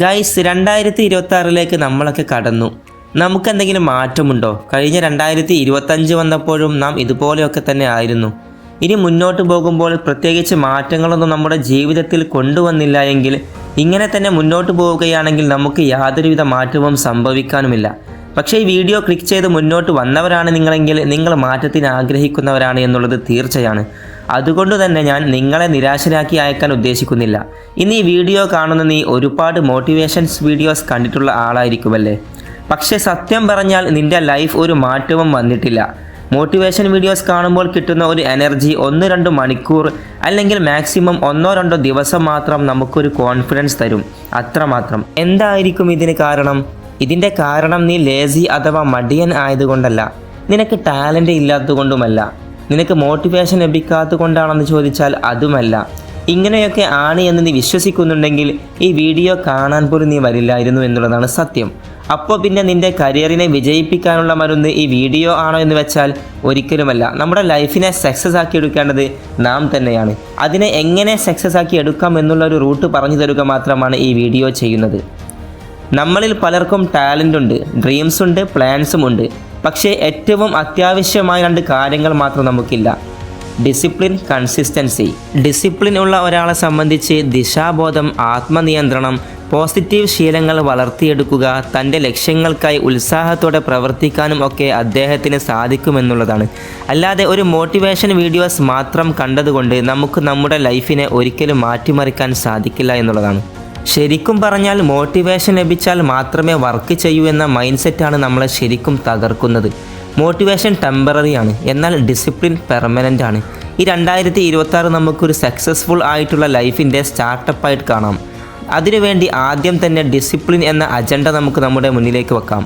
Guys 2026 നമ്മളൊക്കെ കടന്നു. നമുക്കെന്തെങ്കിലും മാറ്റമുണ്ടോ? കഴിഞ്ഞ 2025 വന്നപ്പോഴും നാം ഇതുപോലെയൊക്കെ തന്നെ ആയിരുന്നു. ഇനി മുന്നോട്ട് പോകുമ്പോൾ പ്രത്യേകിച്ച് മാറ്റങ്ങളൊന്നും നമ്മുടെ ജീവിതത്തിൽ കൊണ്ടുവന്നില്ല എങ്കിൽ ഇങ്ങനെ തന്നെ മുന്നോട്ട് പോവുകയാണെങ്കിൽ നമുക്ക് യാതൊരുവിധ മാറ്റവും സംഭവിക്കാനുമില്ല. പക്ഷേ ഈ വീഡിയോ ക്ലിക്ക് ചെയ്ത് മുന്നോട്ട് വന്നവരാണ് നിങ്ങളെങ്കിൽ നിങ്ങൾ മാറ്റത്തിന് ആഗ്രഹിക്കുന്നവരാണ് എന്നുള്ളത് തീർച്ചയാണ്. അതുകൊണ്ട് തന്നെ ഞാൻ നിങ്ങളെ നിരാശരാക്കി അയക്കാൻ ഉദ്ദേശിക്കുന്നില്ല. ഇന്ന് ഈ വീഡിയോ കാണുന്ന നീ ഒരുപാട് മോട്ടിവേഷൻസ് വീഡിയോസ് കണ്ടിട്ടുള്ള ആളായിരിക്കുമല്ലേ? പക്ഷേ സത്യം പറഞ്ഞാൽ നിൻ്റെ ലൈഫ് ഒരു മാറ്റവും വന്നിട്ടില്ല. മോട്ടിവേഷൻ വീഡിയോസ് കാണുമ്പോൾ കിട്ടുന്ന ഒരു എനർജി 1-2 മണിക്കൂർ അല്ലെങ്കിൽ മാക്സിമം 1-2 ദിവസം മാത്രം നമുക്കൊരു കോൺഫിഡൻസ് തരും, അത്രമാത്രം. എന്തായിരിക്കും ഇതിന് കാരണം? ഇതിൻ്റെ കാരണം നീ ലേസി അഥവാ മടിയൻ ആയതുകൊണ്ടല്ല, നിനക്ക് ടാലൻ്റ് ഇല്ലാത്തതുകൊണ്ടുമല്ല, നിനക്ക് മോട്ടിവേഷൻ ലഭിക്കാത്തത് കൊണ്ടാണെന്ന് ചോദിച്ചാൽ അതുമല്ല. ഇങ്ങനെയൊക്കെ ആണ് എന്ന് നീ വിശ്വസിക്കുന്നുണ്ടെങ്കിൽ ഈ വീഡിയോ കാണാൻ പോലും നീ വരില്ലായിരുന്നു എന്നുള്ളതാണ് സത്യം. അപ്പോൾ പിന്നെ നിൻ്റെ കരിയറിനെ വിജയിപ്പിക്കാനുള്ള മരുന്ന് ഈ വീഡിയോ ആണോ എന്ന് വെച്ചാൽ ഒരിക്കലുമല്ല. നമ്മുടെ ലൈഫിനെ സക്സസ് ആക്കി എടുക്കേണ്ടത് നാം തന്നെയാണ്. അതിനെ എങ്ങനെ സക്സസ് ആക്കി എടുക്കാം എന്നുള്ള ഒരു റൂട്ട് പറഞ്ഞു തരുക മാത്രമാണ് ഈ വീഡിയോ ചെയ്യുന്നത്. നമ്മളിൽ പലർക്കും ടാലൻ്റ് ഉണ്ട്, ഡ്രീംസ് ഉണ്ട്, പ്ലാൻസും ഉണ്ട്. പക്ഷേ ഏറ്റവും അത്യാവശ്യമായ 2 കാര്യങ്ങൾ മാത്രം നമുക്കില്ല: ഡിസിപ്ലിൻ, കൺസിസ്റ്റൻസി. ഡിസിപ്ലിൻ ഉള്ള ഒരാളെ സംബന്ധിച്ച് ദിശാബോധം, ആത്മനിയന്ത്രണം, പോസിറ്റീവ് ശീലങ്ങൾ വളർത്തിയെടുക്കുക, തൻ്റെ ലക്ഷ്യങ്ങൾക്കായി ഉത്സാഹത്തോടെ പ്രവർത്തിക്കാനും ഒക്കെ അദ്ദേഹത്തിന് സാധിക്കുമെന്നുള്ളതാണ്. അല്ലാതെ ഒരു മോട്ടിവേഷൻ വീഡിയോസ് മാത്രം കണ്ടതുകൊണ്ട് നമുക്ക് നമ്മുടെ ലൈഫിനെ ഒരിക്കലും മാറ്റിമറിക്കാൻ സാധിക്കില്ല എന്നുള്ളതാണ്. ശരിക്കും പറഞ്ഞാൽ മോട്ടിവേഷൻ ലഭിച്ചാൽ മാത്രമേ വർക്ക് ചെയ്യൂ എന്ന മൈൻഡ് സെറ്റാണ് നമ്മളെ ശരിക്കും തകർക്കുന്നത്. മോട്ടിവേഷൻ ടെമ്പററിയാണ്, എന്നാൽ ഡിസിപ്ലിൻ പെർമനൻ്റ് ആണ്. ഈ 2026 നമുക്കൊരു സക്സസ്ഫുൾ ആയിട്ടുള്ള ലൈഫിൻ്റെ സ്റ്റാർട്ടപ്പായിട്ട് കാണാം. അതിനുവേണ്ടി ആദ്യം തന്നെ ഡിസിപ്ലിൻ എന്ന അജണ്ട നമുക്ക് നമ്മുടെ മുന്നിലേക്ക് വെക്കാം.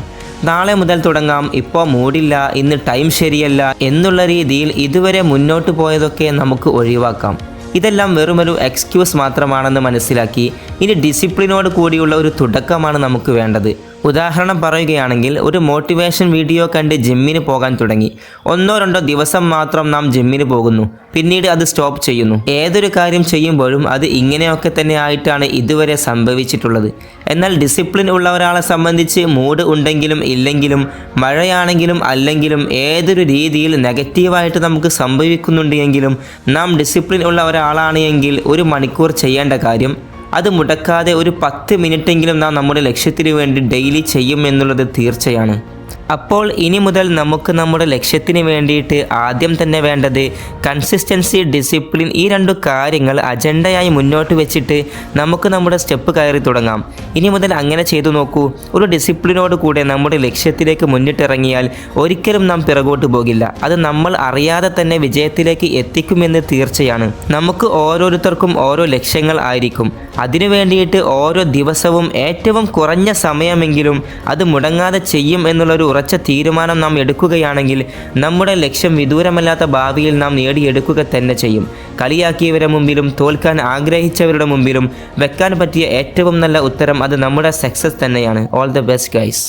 നാളെ മുതൽ തുടങ്ങാം, ഇപ്പോൾ മൂഡില്ല, ഇന്ന് ടൈം ശരിയല്ല എന്നുള്ള രീതിയിൽ ഇതുവരെ മുന്നോട്ട് പോയതൊക്കെ നമുക്ക് ഒഴിവാക്കാം. ഇതെല്ലാം വെറുമൊരു എക്സ്ക്യൂസ് മാത്രമാണെന്ന് മനസ്സിലാക്കി ഇനി ഡിസിപ്ലിനോട് കൂടിയുള്ള ഒരു തുടക്കമാണ് നമുക്ക് വേണ്ടത്. ഉദാഹരണം പറയുകയാണെങ്കിൽ, ഒരു മോട്ടിവേഷൻ വീഡിയോ കണ്ട് ജിമ്മിന് പോകാൻ തുടങ്ങി. 1-2 ദിവസം മാത്രം നാം ജിമ്മിന് പോകുന്നു, പിന്നീട് അത് സ്റ്റോപ്പ് ചെയ്യുന്നു. ഏതൊരു കാര്യം ചെയ്യുമ്പോഴും അത് ഇങ്ങനെയൊക്കെ തന്നെ ആയിട്ടാണ് ഇതുവരെ സംഭവിച്ചിട്ടുള്ളത്. എന്നാൽ ഡിസിപ്ലിൻ ഉള്ള ഒരാളെ സംബന്ധിച്ച് മൂഡ് ഉണ്ടെങ്കിലും ഇല്ലെങ്കിലും, മഴയാണെങ്കിലും അല്ലെങ്കിലും, ഏതൊരു രീതിയിൽ നെഗറ്റീവായിട്ട് നമുക്ക് സംഭവിക്കുന്നുണ്ട് എങ്കിലും നാം ഡിസിപ്ലിൻ ഉള്ള ഒരാളാണ് എങ്കിൽ 1 മണിക്കൂർ ചെയ്യേണ്ട കാര്യം അത് മുടക്കാതെ ഒരു 10 മിനിറ്റെങ്കിലും നാം നമ്മുടെ ലക്ഷ്യത്തിന് വേണ്ടി ഡെയിലി ചെയ്യും എന്നുള്ളത് തീർച്ചയാണ്. അപ്പോൾ ഇനി മുതൽ നമുക്ക് നമ്മുടെ ലക്ഷ്യത്തിന് വേണ്ടിയിട്ട് ആദ്യം തന്നെ വേണ്ടത് കൺസിസ്റ്റൻസി, ഡിസിപ്ലിൻ. ഈ 2 കാര്യങ്ങൾ അജണ്ടയായി മുന്നോട്ട് വെച്ചിട്ട് നമുക്ക് നമ്മുടെ സ്റ്റെപ്പ് കയറി തുടങ്ങാം. ഇനി മുതൽ അങ്ങനെ ചെയ്തു നോക്കൂ. ഒരു ഡിസിപ്ലിനോട് കൂടെ നമ്മുടെ ലക്ഷ്യത്തിലേക്ക് മുന്നിട്ടിറങ്ങിയാൽ ഒരിക്കലും നാം പിറകോട്ട് പോകില്ല. അത് നമ്മൾ അറിയാതെ തന്നെ വിജയത്തിലേക്ക് എത്തിക്കുമെന്ന് തീർച്ചയാണ്. നമുക്ക് ഓരോരുത്തർക്കും ഓരോ ലക്ഷ്യങ്ങൾ ആയിരിക്കും. അതിനു വേണ്ടിയിട്ട് ഓരോ ദിവസവും ഏറ്റവും കുറഞ്ഞ സമയമെങ്കിലും അത് മുടങ്ങാതെ ചെയ്യും എന്നുള്ളൊരു ഉറച്ച തീരുമാനം നാം എടുക്കുകയാണെങ്കിൽ നമ്മുടെ ലക്ഷ്യം വിദൂരമല്ലാത്ത ഭാവിയിൽ നാം നേടിയെടുക്കുക തന്നെ ചെയ്യും. കളിയാക്കിയവരുടെ മുമ്പിലും തോൽക്കാൻ ആഗ്രഹിച്ചവരുടെ മുമ്പിലും വെക്കാൻ പറ്റിയ ഏറ്റവും നല്ല ഉത്തരം അത് നമ്മുടെ സക്സസ് തന്നെയാണ്. All the best guys.